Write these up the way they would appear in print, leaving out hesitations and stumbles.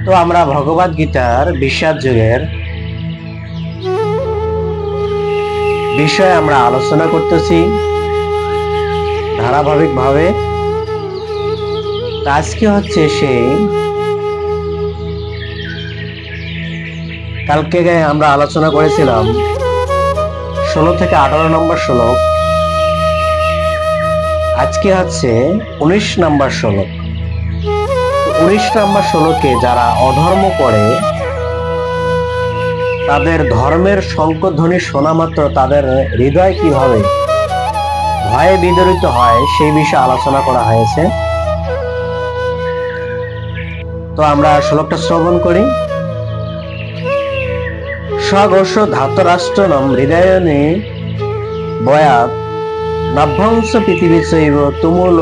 তো আমরা ভগবদ গীতার বিষাদ যুগের বিষয়ে আমরা আলোচনা করতেছি ধারাবাহিকভাবে। আজকে হচ্ছে সেই কালকে আমরা আলোচনা করেছিলাম 16 থেকে 18 নম্বর শ্লোক, আজকে হচ্ছে 19 নম্বর শ্লোক। 19 নম্বর শ্লোকে যারা অধর্ম করে তাদের ধর্মের শঙ্খধ্বনি শোনা মাত্র তাদের হৃদয় কিভাবে ভয়ে বিদরিত হয় সেই বিষয়ে আলোচনা করা হয়েছে। তো আমরা শ্লোকটা শ্রবণ করি। স্বঘোষ ধাতরাষ্ট্রনম হৃদয়নে বয়াত নভ্যংস পৃথিবী চৈব তুমুল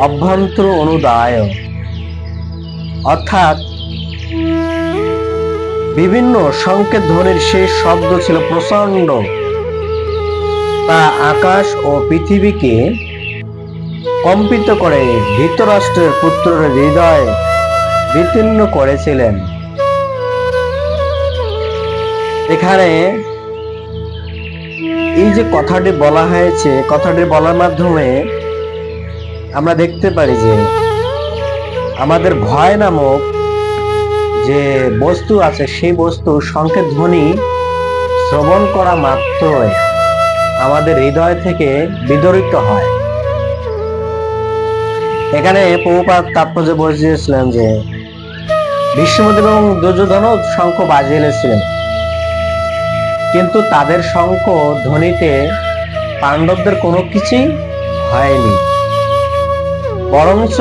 অভ্যন্তর অনুদায়। অর্থাৎ বিভিন্ন সংকেত ধ্বনির সেই শব্দ ছিল প্রচন্ড, তা আকাশ ও পৃথিবীকে কম্পিত করে ধৃতরাষ্ট্রের পুত্রের হৃদয় বিতীর্ণ করেছিলেন। এখানে এই যে কথাটি বলা হয়েছে, কথাটি বলার মাধ্যমে আমরা দেখতে পারি যে আমাদের ভয় নামক যে বস্তু আছে সেই বস্তু সংকেত ধ্বনি শ্রবণ করা মাত্রই আমাদের হৃদয় থেকে বিদরিত হয়। এখানে প্রভুপাদ তাৎপর্য বলেছিলেন যে ভীষ্মদেব এবং দুর্যোধনও শঙ্খ বাজিয়েছিলেন, কিন্তু তাদের শঙ্খ ধ্বনিতে পাণ্ডবদের কোনো কিছুই হয়নি। বরঞ্চ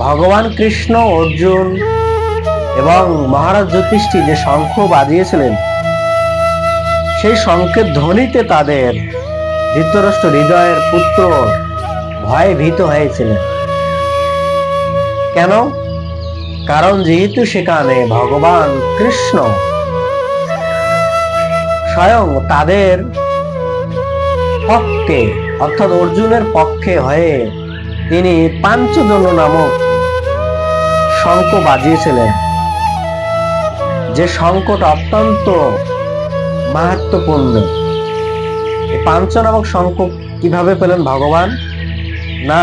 ভগবান কৃষ্ণ, অর্জুন এবং মহারাজ যুধিষ্ঠির যে শঙ্খ বাজিয়েছিলেন সেই শঙ্খের ধ্বনিতে তাদের ধৃতরাষ্ট্র হৃদয়ের পুত্র ভয়ে ভীত হয়েছিলেন। কেন? কারণ যেহেতু সেখানে ভগবান কৃষ্ণ স্বয়ং তাদের পক্ষে অর্থাৎ অর্জুনের পক্ষে হয়ে তিনি পাঞ্চজন্য নামক শঙ্খ বাজিয়েছিলেন, যে শঙ্খটা অত্যন্ত মাহাত্ম্যপূর্ণ। এই পাঞ্চ নামক শঙ্খ কিভাবে পেলেন ভগবান? না,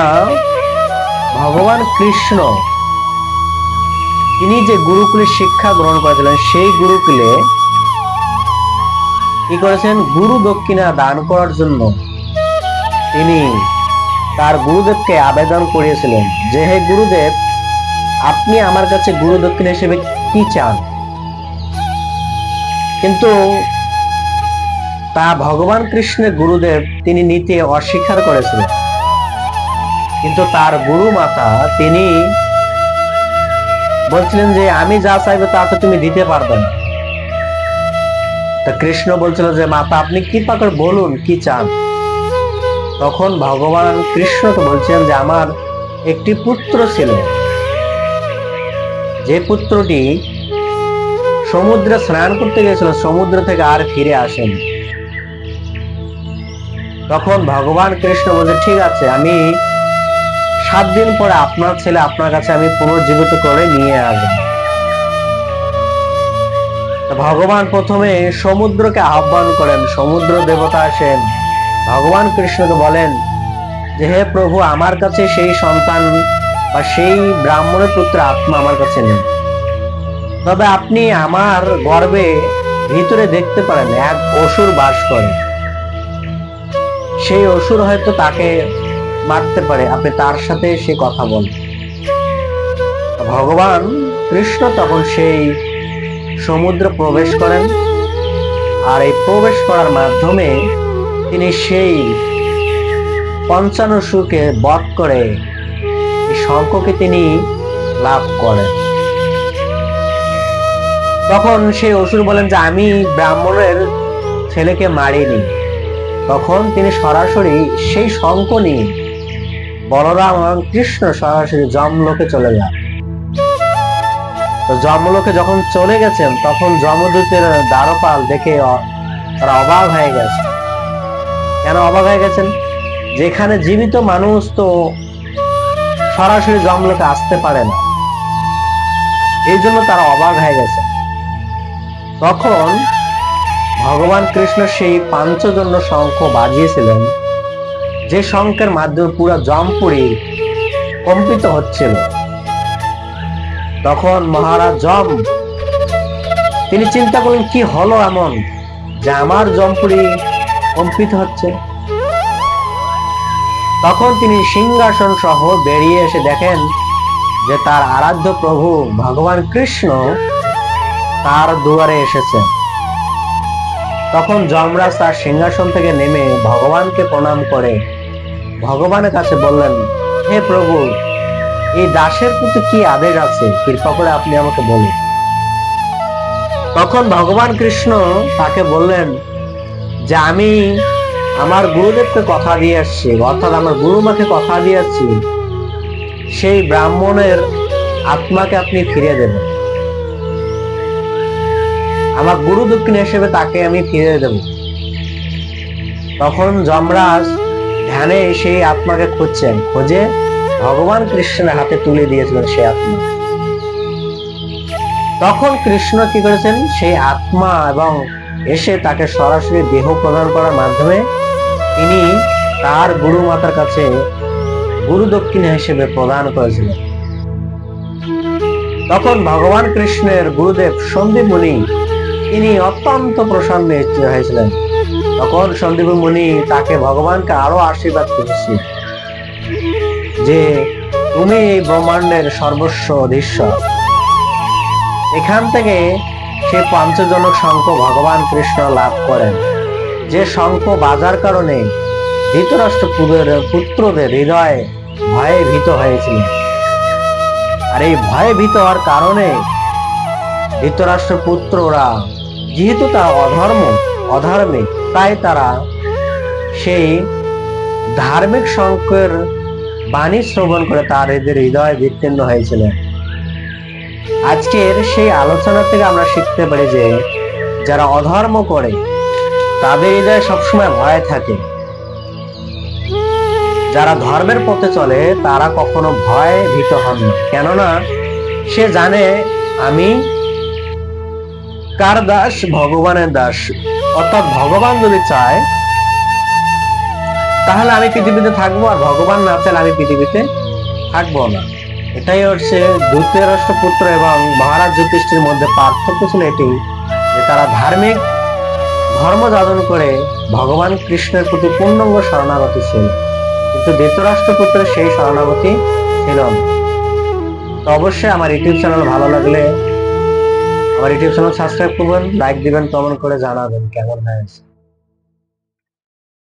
ভগবান কৃষ্ণ তিনি যে গুরুকুলে শিক্ষা গ্রহণ করেছিলেন সেই গুরুকুলে কি করেছেন? গুরু দক্ষিণা দান করার জন্য তিনি তার গুরুদেবকে আবেদন করিয়েছিলেন যে হে গুরুদেব, আপনি আমার কাছে গুরু দক্ষিণা হিসেবে কি চান? কিন্তু তা ভগবান কৃষ্ণের গুরুদেব তিনি নিতে অস্বীকার করেছিলেন। কিন্তু তার গুরু মাতা তিনি বলছিলেন যে আমি যা চাইবো তা তো তুমি দিতে পারবে না। তা কৃষ্ণ বলছিল যে মাতা আপনি কৃপা করে বলুন কি চান। তখন ভগবান কৃষ্ণকে বলছেন যে আমার একটি পুত্র ছিল, যে পুত্রটি সমুদ্রে স্নান করতে গিয়েছিল, সমুদ্র থেকে আর ফিরে আসেন। তখন ভগবান কৃষ্ণ বলছে ঠিক আছে, আমি 7 দিন পরে আপনার ছেলে আপনার কাছে আমি পুনর্জীবিত করে নিয়ে আসব। ভগবান প্রথমে সমুদ্রকে আহ্বান করেন, সমুদ্র দেবতা আসেন, ভগবান কৃষ্ণকে বলেন যে হে প্রভু, আমার কাছে সেই সন্তান বা সেই ব্রাহ্মণের পুত্র আত্মা আমার কাছে নেই, তবে আপনি আমার গর্ভে ভিতরে দেখতে পারেন এক অসুর বাস করে, সেই অসুর হয়তো তাকে মারতে পারে, আপনি তার সাথে সে কথা বলেন। ভগবান কৃষ্ণ তখন সেই সমুদ্র প্রবেশ করেন, আর এই প্রবেশ করার মাধ্যমে তিনি সেই 55 অসুরকে বধ করে এই শঙ্খকে তিনি লাভ করেন। তখন সেই অসুর বলেন যে আমি ব্রাহ্মণের ছেলেকে মারিনি। তখন তিনি সরাসরি সেই শঙ্খ নিয়ে বলরাম এবং কৃষ্ণ সরাসরি যমলোকে চলে যান। তো যমলোকে যখন চলে গেছেন তখন যমদূতের দ্বারপাল দেখে তারা অবাক হয়ে গেছে। কেন অবাক হয়ে গেছেন? যেখানে জীবিত মানুষ তো সরাসরি যমলোকে আসতে পারে না, এই জন্য তারা অবাক হয়ে গেছে। তখন ভগবান কৃষ্ণ সেই পাঞ্চজন্য শঙ্খ বাজিয়েছিলেন, যে শঙ্খের মাধ্যমে পুরো জমপুরি কম্পিত হচ্ছিল। তখন মহারাজ যম তিনি চিন্তা করলেন, কি হলো এমন যে আমার জমপুরি কম্পিত হচ্ছে। তখন তিনি সিংহাসন সহ বেরিয়ে এসে দেখেন যে তার আরাধ্য প্রভু ভগবান কৃষ্ণ তার দুয়ারে এসেছেন। তখন যমরাজ তার সিংহাসন থেকে নেমে ভগবানকে প্রণাম করে ভগবানের কাছে বললেন, হে প্রভু, এই দাসের প্রতি কি আদেশ আছে, কৃপা করে আপনি আমাকে বলুন। তখন ভগবান কৃষ্ণ তাকে বললেন যে আমি আমার গুরুদেবকে কথা দিয়ে আসছি, অর্থাৎ আমার গুরুমাকে কথা দিয়ে আসছি, সেই ব্রাহ্মণের আত্মাকে আপনি ফিরিয়ে দেবেন। আমার গুরু দক্ষিণ হিসেবে তাকে আমি ফিরিয়ে দেব। তখন যমরাজ ধ্যানে সেই আত্মাকে খুঁজছেন, খুঁজে ভগবান কৃষ্ণের হাতে তুলে দিয়েছিলেন সেই আত্মা। তখন কৃষ্ণ কি করেছেন, সেই আত্মা এবং এসে তাকে সরাসরি দেহ প্রদান করার মাধ্যমে তিনি তার গুরু মাতার কাছে গুরু দক্ষিণা হিসেবে প্রদান করেছিলেন। তখন ভগবান কৃষ্ণের গুরুদেব সন্দীপ মুনি তিনি অত্যন্ত প্রসন্ন হয়েছিলেন। তখন সন্দীপ মুনি তাকে ভগবানকে আরো আশীর্বাদ করেছে যে তুমি এই ব্রহ্মাণ্ডের সর্বস্ব অধীশ্বর। এখান থেকে সে পঞ্চজনক শঙ্খ ভগবান কৃষ্ণ লাভ করেন, যে শঙ্খ বাজার কারণে ধৃতরাষ্ট্র পুত্রদের হৃদয়ে ভয়ে ভীত হয়েছিল। আর এই ভয়ে ভীত হওয়ার কারণে ধৃতরাষ্ট্র পুত্ররা যেহেতু তারা অধার্মিক, তাই তারা সেই ধার্মিক শঙ্খের বাণী শ্রবণ করে তার এদের হৃদয়ে বিচ্ছিন্ন হয়েছিলেন। আজকের সেই আলোচনা থেকে আমরা শিখতে পারি যে যারা অধর্ম করে তাদের হৃদয়ে সবসময় ভয় থাকে। যারা ধর্মের পথে চলে তারা কখনো ভয় ভীত হন না, কেননা সে জানে আমি কার দাস, ভগবানের দাস। অর্থাৎ ভগবান যদি চায় তাহলে আমি পৃথিবীতে থাকবো, আর ভগবান না চাইলে আমি পৃথিবীতে থাকবো না। এটাই হচ্ছে ধৃতরাষ্ট্র পুত্র এবং মহারাজ যুধিষ্ঠির মধ্যে পার্থক্য ছিল এটি যে তারা ধার্মিক ধর্ম যাপন করে ভগবান কৃষ্ণের প্রতি পূর্ণাঙ্গ শরণাগতি ছিল, কিন্তু ধৃতরাষ্ট্র পুত্রের সেই শরণাগতি ছিল না। তো অবশ্যই আমার ইউটিউব চ্যানেল ভালো লাগলে আমার ইউটিউব চ্যানেল সাবস্ক্রাইব করবেন, লাইক দিবেন, কমেন্ট করে জানাবেন কেমন হয়েছে।